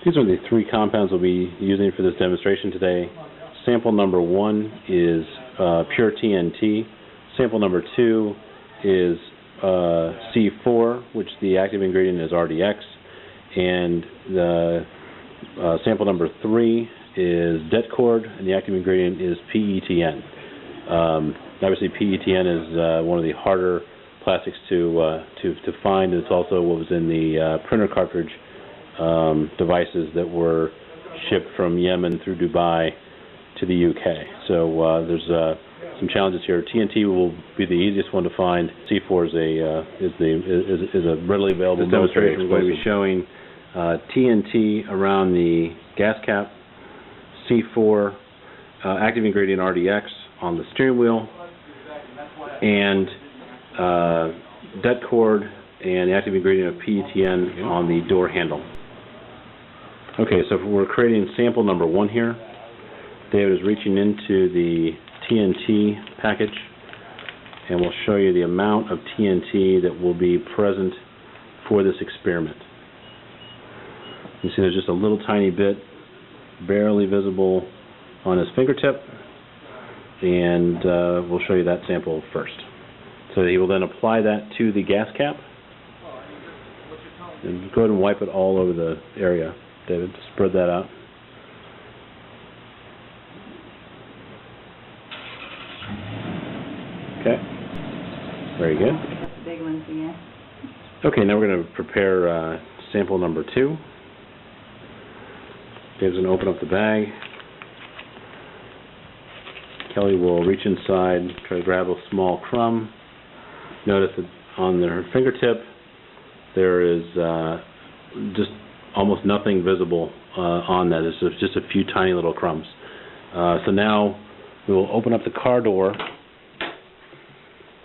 These are the three compounds we'll be using for this demonstration today. Sample number 1 is pure TNT. Sample number 2 is C4, which the active ingredient is RDX. And the sample number 3 is detcord, and the active ingredient is PETN. Obviously, PETN is one of the harder plastics to find. It's also what was in the printer cartridge devices that were shipped from Yemen through Dubai to the UK. So there's some challenges here. TNT will be the easiest one to find. C4 is a readily available demonstration. We're going to be showing TNT around the gas cap, C4 active ingredient RDX on the steering wheel, and detcord and the active ingredient of PETN on the door handle. Okay, so we're creating sample number 1 here. David is reaching into the TNT package, and we'll show you the amount of TNT that will be present for this experiment. You see there's just a little tiny bit, barely visible on his fingertip, and we'll show you that sample first. So he will then apply that to the gas cap, and go ahead and wipe it all over the area, David. Spread that out. Okay, very good. Big ones again. Okay, now we're going to prepare sample number 2. David's going to open up the bag. Kelly will reach inside, try to grab a small crumb. Notice that on her fingertip there is just almost nothing visible on that. It's just a few tiny little crumbs. So now we will open up the car door,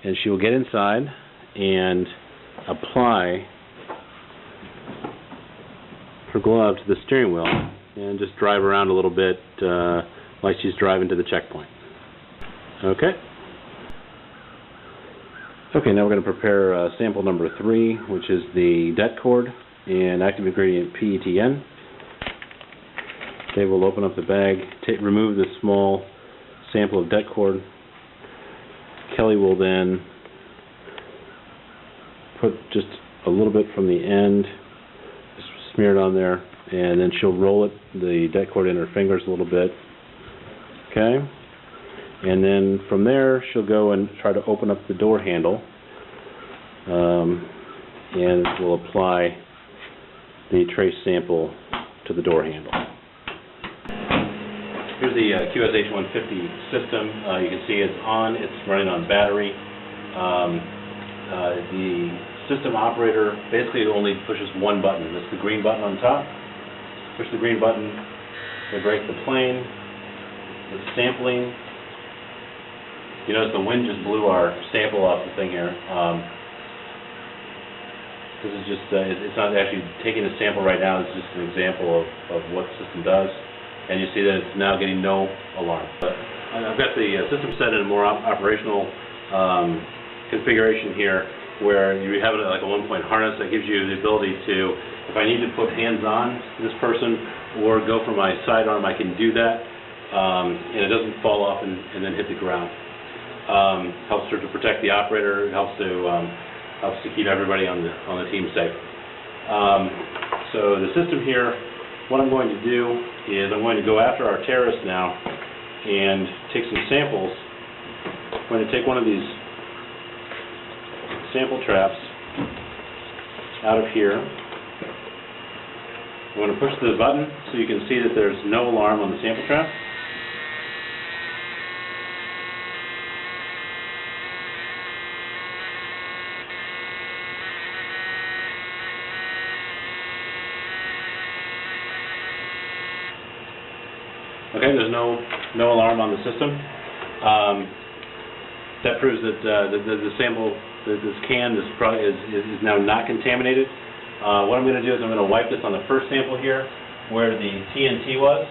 and she will get inside and apply her glove to the steering wheel and just drive around a little bit like she's driving to the checkpoint. Okay. Okay, now we're going to prepare sample number 3, which is the detcord and active ingredient PETN. Dave will open up the bag, remove the small sample of detcord. Kelly will then put just a little bit from the end, just smear it on there, and then she'll roll it, the detcord in her fingers a little bit. Okay? And then from there, she'll go and try to open up the door handle, and we'll apply the trace sample to the door handle. Here's the QSH 150 system. You can see it's on. It's running on battery. The system operator basically only pushes one button. That's the green button on top. Push the green button to break the plane. It's sampling. You notice the wind just blew our sample off the thing here. This is just, it's not actually taking a sample right now. It's just an example of what the system does. And you see that it's now getting no alarm. But I've got the system set in a more operational configuration here, where you have it like a one-point harness that gives you the ability to, if I need to put hands on this person or go for my sidearm, I can do that, and it doesn't fall off and then hit the ground. Helps to protect the operator. It helps to keep everybody on the team safe. So the system here, what I'm going to do is I'm going to go after our terrorists now and take some samples. I'm going to take one of these sample traps out of here. I'm going to push the button so you can see that there's no alarm on the sample trap. Okay, there's no alarm on the system. That proves that the sample, this can is now not contaminated. What I'm going to do is I'm going to wipe this on the first sample here, where the TNT was.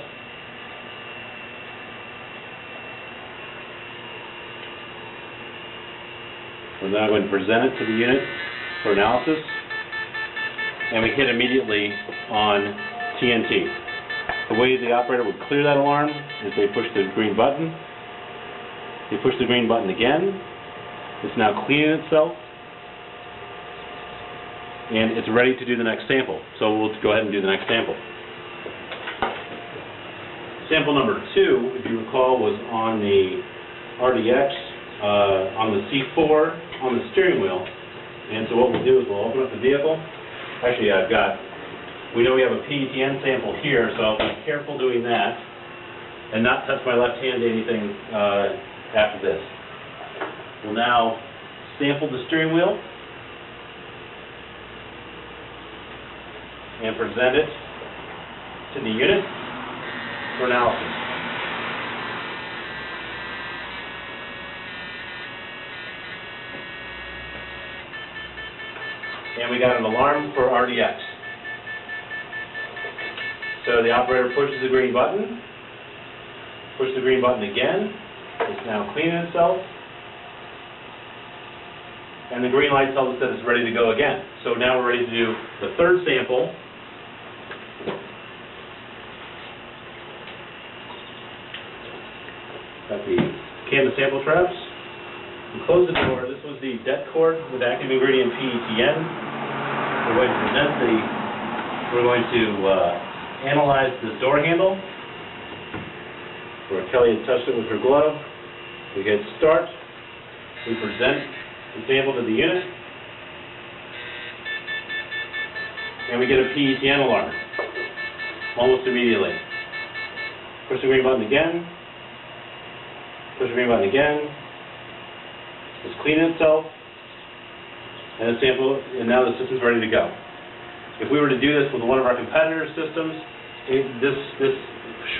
We're now going to present it to the unit for analysis, and we hit immediately on TNT. The way the operator would clear that alarm is they push the green button. They push the green button again. It's now cleaning itself. And it's ready to do the next sample. So we'll go ahead and do the next sample. Sample number 2, if you recall, was on the RDX, on the C4, on the steering wheel. And so what we'll do is we'll open up the vehicle. Actually, we know we have a PETN sample here, so I'll be careful doing that and not touch my left hand to anything after this. We'll now sample the steering wheel and present it to the unit for analysis. And we got an alarm for RDX. So the operator pushes the green button, pushes the green button again. It's now cleaning itself. And the green light tells us that it's ready to go again. So now we're ready to do the third sample. Got the can of sample traps. We close the door. This was the det cord with active ingredient PETN. We're going to analyze this door handle. Where Kelly had touched it with her glove. We hit start. We present the sample to the unit. And we get a PETN alarm almost immediately. Push the green button again. Push the green button again. It's cleaning itself. And the sample, and now the system's ready to go. If we were to do this with one of our competitor systems, this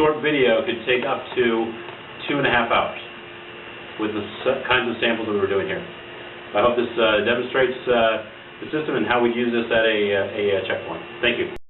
short video could take up to 2.5 hours with the kinds of samples that we're doing here. I hope this demonstrates the system and how we use this at a checkpoint. Thank you.